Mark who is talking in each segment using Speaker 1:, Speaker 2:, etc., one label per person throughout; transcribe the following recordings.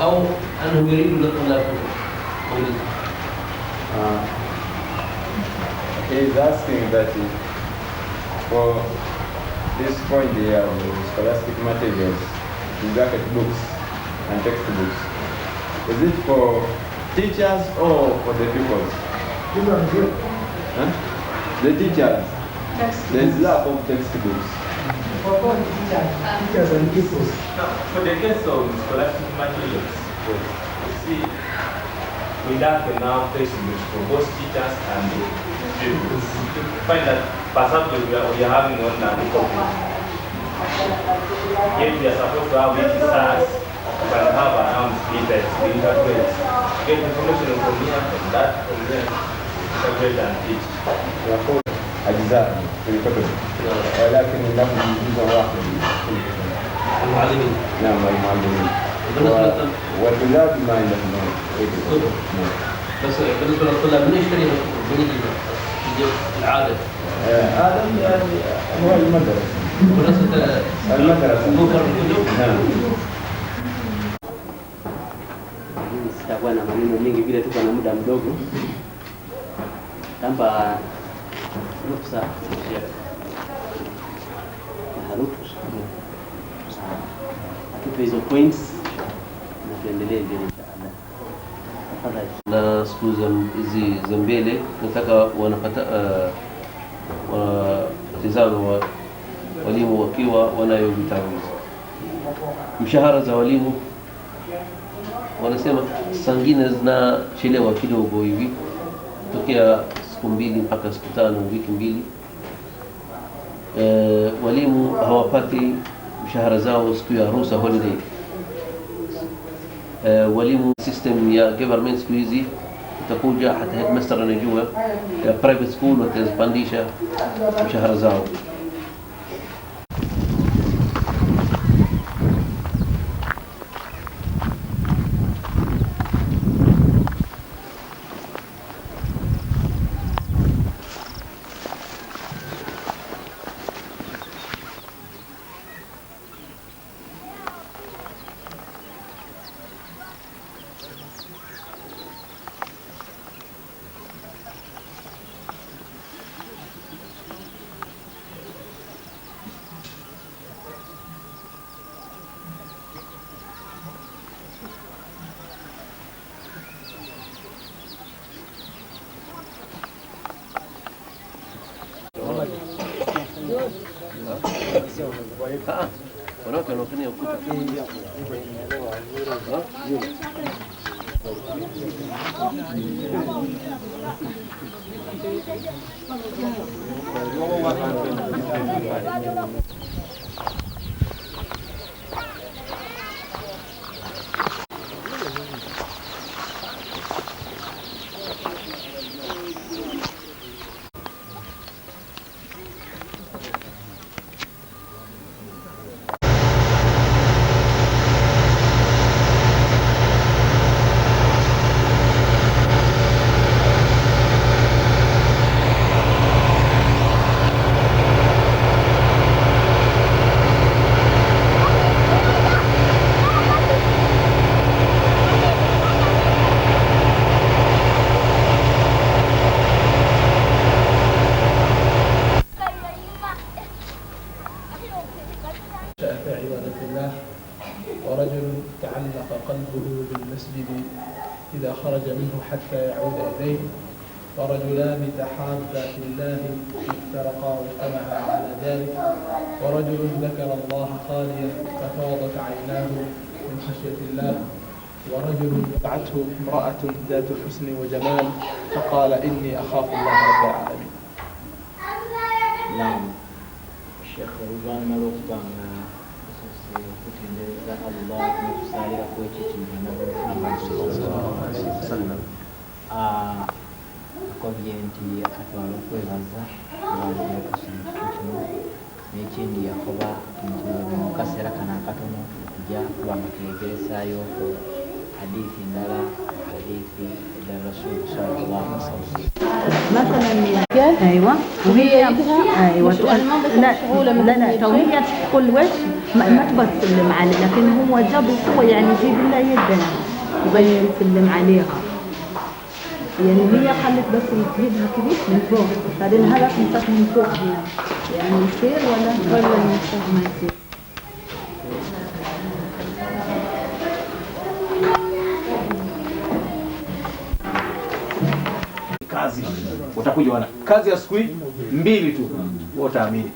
Speaker 1: أو أنه يريد للطلاب
Speaker 2: he is asking that for this point here, the scholastic materials, in bracket books and textbooks, is it for teachers or for the pupils? Huh? The teachers. There is lack of textbooks.
Speaker 3: For teachers and pupils.
Speaker 4: Now, for the case of scholastic materials, you see, we lack enough textbooks for both teachers and pupils. You find that perhaps we are having one copy. Yet we are supposed to have it stars, we can have around snippets, interprets, get information from here, from that, from there, interpret and teach.
Speaker 2: أجزاء في الكتب ولكن له جزء واحد
Speaker 1: المعلمين.
Speaker 2: نعم المعلمين والطلاب ما عندهم كتب.
Speaker 1: بس بالنسبة للطلاب من يشتري من يجيب العادة؟
Speaker 2: هذا يعني هو المدرسة. المدرسة.
Speaker 1: موفر الكتب.
Speaker 2: نعم.
Speaker 5: Sitakuwa na maneno mengi vile tuko na muda mdogo. Tamba ruksa atupe hizo points na tuendelee mbele inshallah. Tafadhali.
Speaker 1: Na siku hizi za mbele nataka wanapata watizama walimu wakiwa wanayo vitabu. Mshahara za walimu wanasema sangine zinachelewa kidogo hivi tokea siku 2 mpaka siku 5 wiki 2. Walimu hawapati mshahara zao siku ya ruhusa holiday. Walimu system ya government siku hizi utakuja hata headmaster anajua ya private school watazipandisha mshahara zao. Wanawake wanaofanya ukuta.
Speaker 3: ورجل تعلق قلبه بالمسجد إذا خرج منه حتى يعود إليه، ورجلان تحابا في الله افترقا واجتمعا على ذلك، ورجل ذكر الله خاليا ففاضت عيناه من خشية الله، ورجل دعته امرأة ذات حسن وجمال فقال إني أخاف الله رب العالمين.
Speaker 5: نعم الشيخ المروج kutendeleza Allah na kusalia kwetu akobyenti atwala okwebaza abantu kino n'ekindi yakoba nti mu kaseera kano akatono kujja kuba nga twegeresaayo hadithi ndala في الرسول صلى الله عليه وسلم.
Speaker 6: مثلا ايوه وهي ايوه لا توهية كل وش ما تبغى تسلم عليه، لكن هو جابه هو يعني يجيب لها يدها يبغى يسلم عليها، يعني هي خلت بس يجيبها كده من فوق، بعدين هذا مسك من فوق هنا يعني يصير ولا ما يصير.
Speaker 7: Kazi utakuja wana kazi ya siku mbili tu utaamini.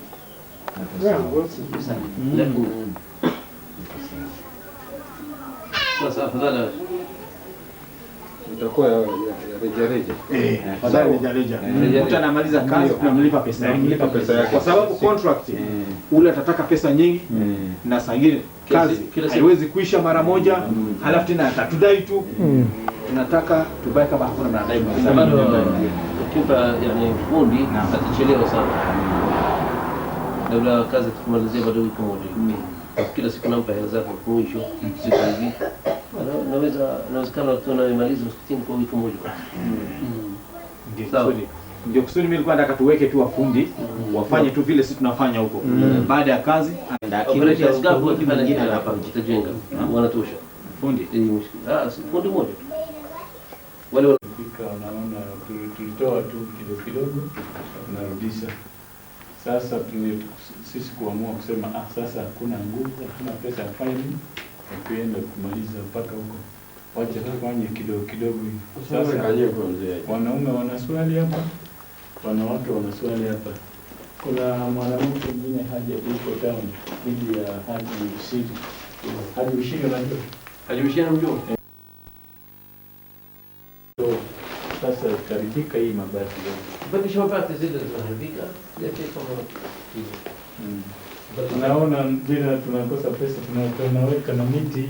Speaker 1: Sasa afadhali
Speaker 2: itakuwa ya rejareja.
Speaker 7: Afadhali rejareja. Mtu anamaliza kazi tunamlipa pesa yake. Kwa sababu contract ule atataka pesa nyingi na saa nyingine kazi haiwezi kuisha mara moja, halafu tena atatudai tu. Tunataka tubaye kama hakuna mnadai mwanzo.
Speaker 1: ukipa yani fundi atachelewa sana. Labda kazi tukumalizia bado wiki moja. Kila siku nampa hela zake kwa mwisho siku hivi. Nawezekana tunamaliza msikitini kwa wiki moja.
Speaker 7: Ndio kusudi mimi nilikuwa nataka tuweke tu wafundi wafanye tu vile sisi tunafanya huko. Baada ya kazi
Speaker 1: operation ngapi wakifanya nyingine hapa tutajenga. Wanatosha.
Speaker 7: Fundi.
Speaker 1: Fundi moja. Wale
Speaker 8: wanafika wanaona tulitoa tu kidogo tunarudisha. Sasa sisi kuamua kusema sasa hakuna nguvu, hakuna pesa ya faini ya kuenda kumaliza mpaka huko. Wacha tufanye kidogo hivi. Sasa wanaume wanaswali hapa, wanawake wanaswali hapa. Kuna mwanamke mwingine haja huko town ili ya Haji Ushiri. Haji Ushiri unajua?
Speaker 1: Haji Ushiri unajua?
Speaker 8: Sasa karibika hii mabati yote.
Speaker 1: Bado mabati zile zinaharibika. Lete kama
Speaker 8: tunaona bila tunakosa pesa tunaweka na miti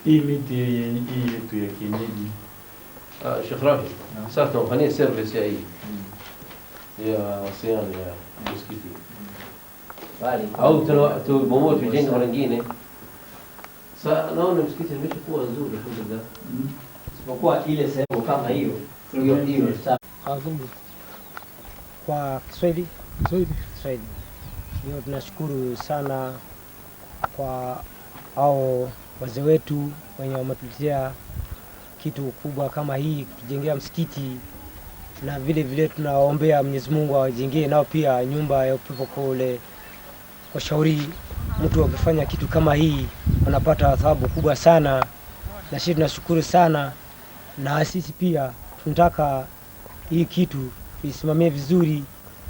Speaker 8: hii miti hii yetu ya kienyeji.
Speaker 1: Sheikh Rafi, sasa tunafanya service ya hii ya wasiani ya msikiti. Bali au tubomoe tujenge wengine. Sasa naona msikiti umeshakuwa nzuri alhamdulillah.
Speaker 5: Isipokuwa ile sehemu kama hiyo sawa.
Speaker 9: Kwa Kiswahili hiyo tunashukuru sana kwa hao wazee wetu wenye wametuletea kitu kubwa kama hii kutujengea msikiti, na vile tunaombea Mwenyezi Mungu awajengee nao pia nyumba ya upepo kule. Kwa shauri mtu akifanya kitu kama hii anapata thawabu kubwa sana, na sisi tunashukuru sana, na sisi pia tunataka hii kitu tuisimamie vizuri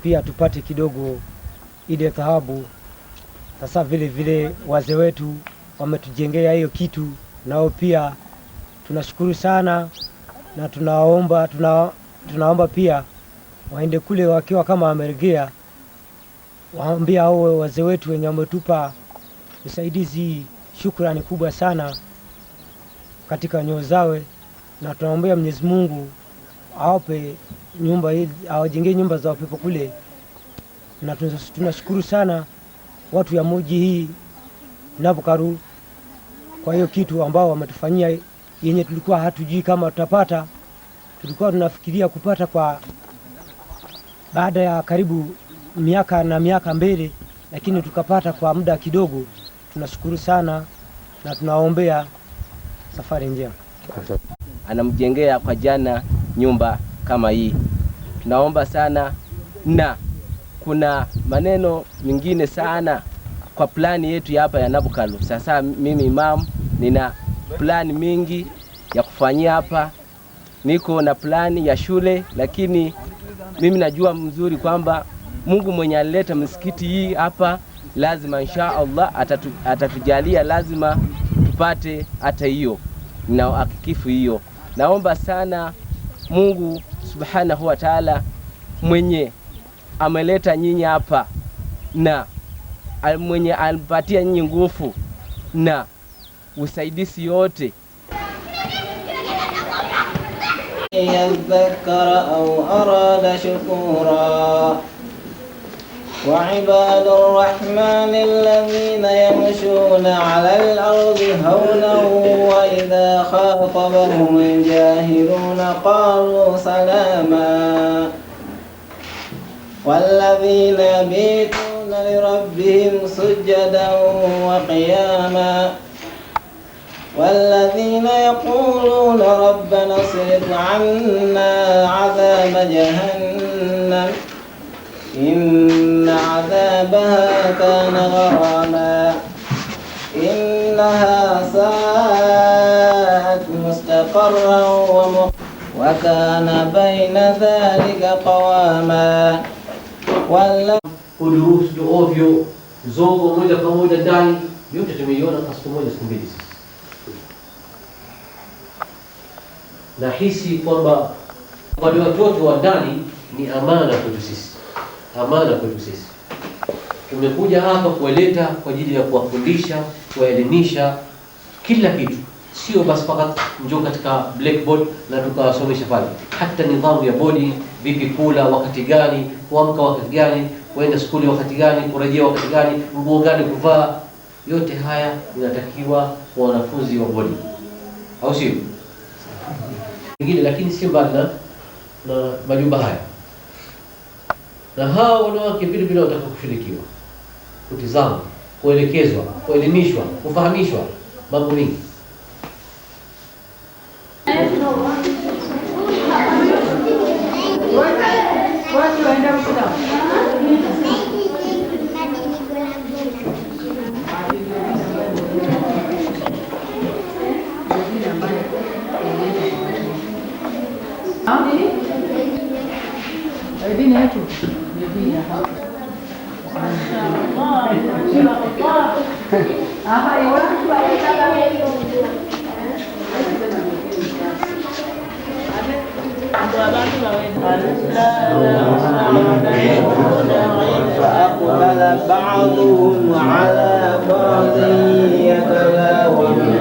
Speaker 9: pia tupate kidogo ile thawabu. Sasa vile wazee wetu wametujengea hiyo kitu, nao pia tunashukuru sana, na tunaomba pia waende kule wakiwa kama wamerejea, waambia hao wazee wetu wenye wametupa usaidizi shukrani kubwa sana katika nyoyo zao, na tunaombea Mwenyezi Mungu awape nyumba hizi, awajengee nyumba za upepo kule. Na tunashukuru sana watu ya mji hii Nabukaru kwa hiyo kitu ambao wametufanyia, yenye tulikuwa hatujui kama tutapata. Tulikuwa tunafikiria kupata kwa baada ya karibu miaka mbele, lakini tukapata kwa muda kidogo. Tunashukuru sana na tunaombea safari njema.
Speaker 10: Anamjengea kwa jana nyumba kama hii. Tunaomba sana, na kuna maneno mengine sana kwa plani yetu ya hapa ya Nabukalu. Sasa mimi imam nina plani mingi ya kufanyia hapa. Niko na plani ya shule, lakini mimi najua mzuri kwamba Mungu mwenye alileta msikiti hii hapa lazima insha Allah atatujalia, lazima tupate hata hiyo na hakikifu hiyo. Naomba sana Mungu subhanahu wa ta'ala mwenye ameleta nyinyi hapa na mwenye alipatia nyinyi nguvu na usaidizi yote,
Speaker 11: يذكر أو أراد شكورا وعباد الرحمن الذين يمشون على الأرض هونا وإذا خاطبهم الجاهلون قالوا سلاما والذين يبيتون لربهم سجدا وقياما والذين يقولون ربنا اصرف عنا عذاب جهنم إن عذابها كان غراما إنها ساءت مستقرا وكان بين ذلك قواما.
Speaker 1: Kudurusu ovyo zogo moja kwa moja ndani, yote tumeiona kwa siku moja siku mbili sisi. Nahisi kwamba wale watoto wa ndani ni amana kwetu sisi, amana kwetu sisi. Tumekuja hapa kuwaleta kwa ajili ya kuwafundisha, kuwaelimisha kila kitu, sio basi fakat njoo katika blackboard na tukawasomesha pale. Hata nidhamu ya bodi, vipi kula wakati gani, kuamka wakati gani, kwenda shule wakati gani, kurejea wakati gani, nguo gani kuvaa, yote haya inatakiwa kwa wanafunzi wa bodi, au sio? Ingine lakini si mbali na majumba haya, na hao wanawake vile vile wanataka kushirikiwa, kutizama, kuelekezwa, kuelimishwa, kufahamishwa mambo mengi.
Speaker 11: فأقبل بعضهم على بعض يتلاومون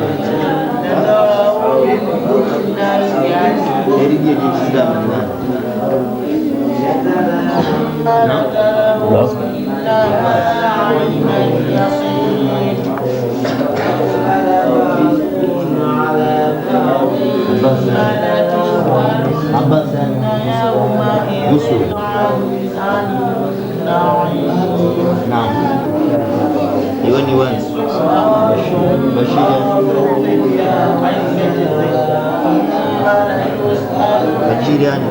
Speaker 12: Majirani,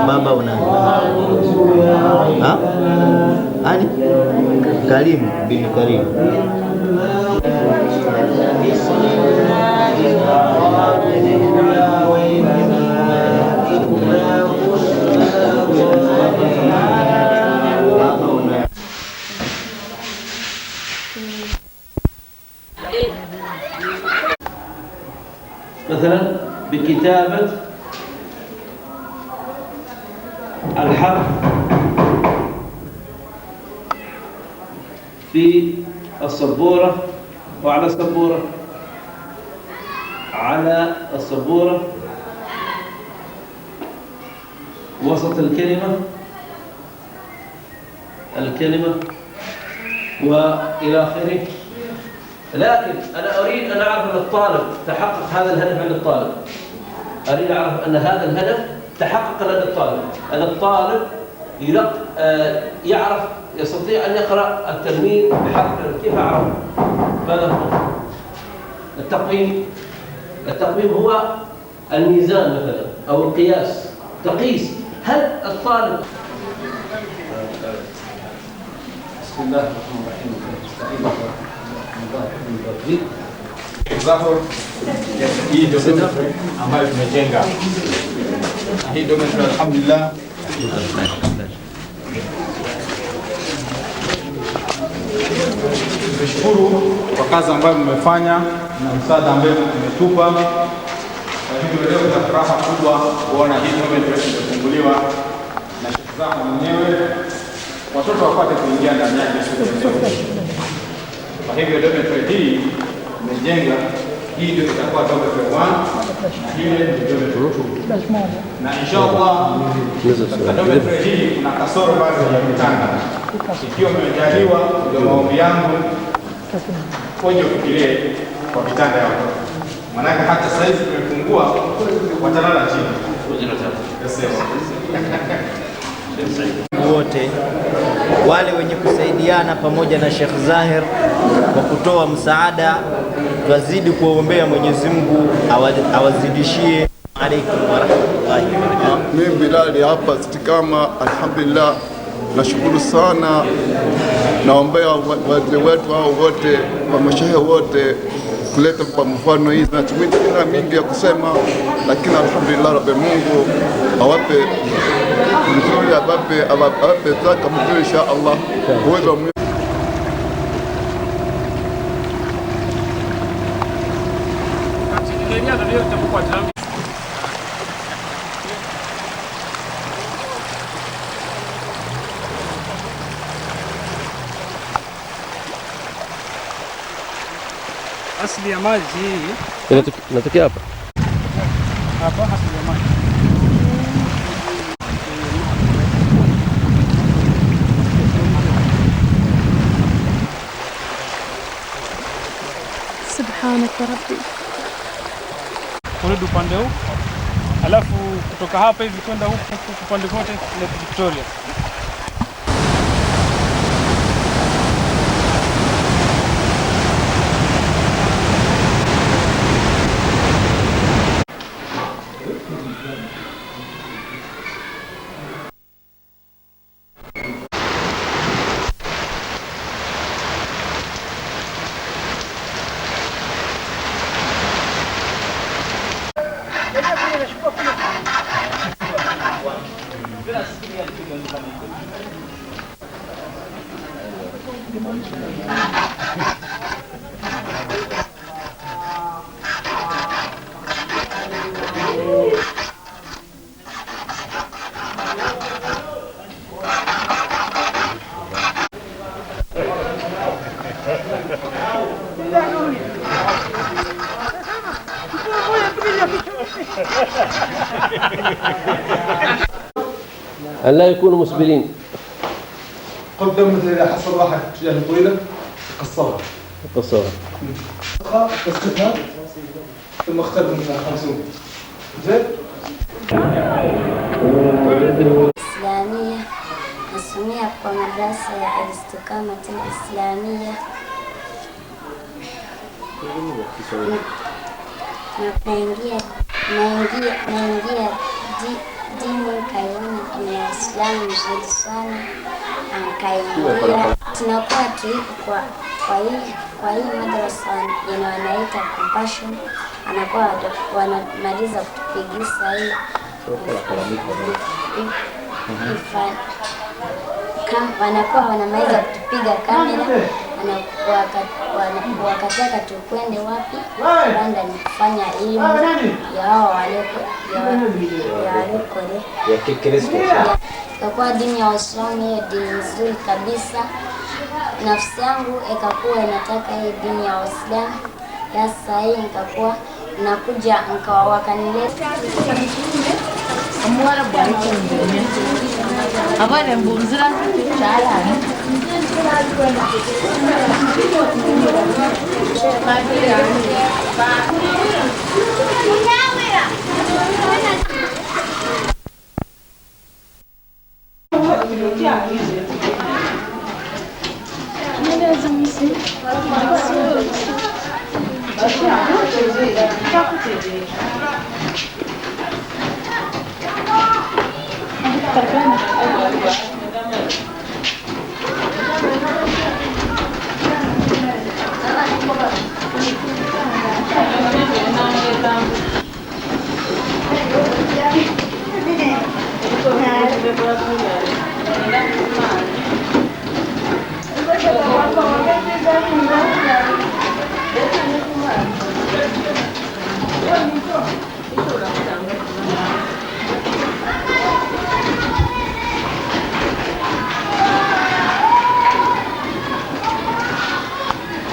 Speaker 12: baba unani? Ha? Ani? Karim bin Karim.
Speaker 1: مثلا بكتابة الحرف في السبورة وعلى السبورة، على السبورة وسط الكلمة وإلى آخره. لكن أنا أريد أن أعرف أن الطالب تحقق هذا الهدف عند الطالب، أريد أعرف أن هذا الهدف تحقق لدى الطالب، أن الطالب يعرف يستطيع أن يقرأ التنوين بحرف. كيف أعرف؟ ماذا هو التقويم هو الميزان مثلا أو القياس، تقيس هل الطالب. بسم الله الرحمن الرحيم.
Speaker 7: Hii dormitory ambayo tumejenga, na hii dormitory alhamdulillah tunashukuru kwa kazi ambayo mmefanya na msaada ambao mmetupa. Kwa hivyo leo tuna furaha kubwa kuona hii dormitory imefunguliwa na Sheikh Zahra mwenyewe, watoto wapate kuingia ndani yake. Kwa hivyo dormitory hii imejenga hii ndio itakuwa geometry 1 na hile ni geometry 2. Na inshallah katika geometry hii kuna kasoro bado ya vitanda. Ikiwa mmejaliwa, ndio maombi yangu koje kufikirie kwa vitanda yao. Maana hata sasa hivi tumefungua watalala chini.
Speaker 12: wote wale wenye kusaidiana pamoja na Sheikh Zahir kwa kutoa msaada, twazidi kuwaombea Mwenyezi Mungu awazidishie. Alaykum wa rahmatullahi wa barakatuh.
Speaker 13: Mimi Bilali hapa Istikama, alhamdulillah, nashukuru sana. Naombea wazee wetu hao wote, kwa mashehe wote kuleta kwa mfano hizi, na tumina mingi ya kusema, lakini alhamdulillah Rabbi Mungu awape mzuri, awape zaka mzuri insha Allah. Uwezo
Speaker 14: asili ya maji hii
Speaker 1: inatokea hapa
Speaker 14: hapa, asili ya maji
Speaker 15: subhanaka rabbi.
Speaker 14: Kurudi upande huu, alafu kutoka hapa hivi kwenda huku upande kote ni Victoria.
Speaker 1: أن لا يكونوا مسبلين.
Speaker 7: قدم مثل إذا حصل واحد يعني طويلة قصرها تسقطها ثم اختار مثلا 50 زين.
Speaker 16: إسلامية نسميها kwa madrasa ya Al-Istiqama Al-Islamia. naingia dini kaiona kuna Uislamu mzuri sana, nkaingia tunakuwa tuiko kwa hii madrasa yenye wanaita compassion, anakuwa wanamaliza kutupigisa hii wanakuwa wanamaliza kutupiga kamera, wakataka tukwende wapi Uganda ni kufanya elimu ya hao walekole
Speaker 12: ya Kikristo.
Speaker 16: Kwa dini ya Uislamu, hiyo dini nzuri kabisa. Nafsi yangu ikakuwa inataka hii dini ya Uislamu. Sasa hii nikakuwa nakuja wakanileta
Speaker 6: amwara bwari kumenya abane mbunzira cyarane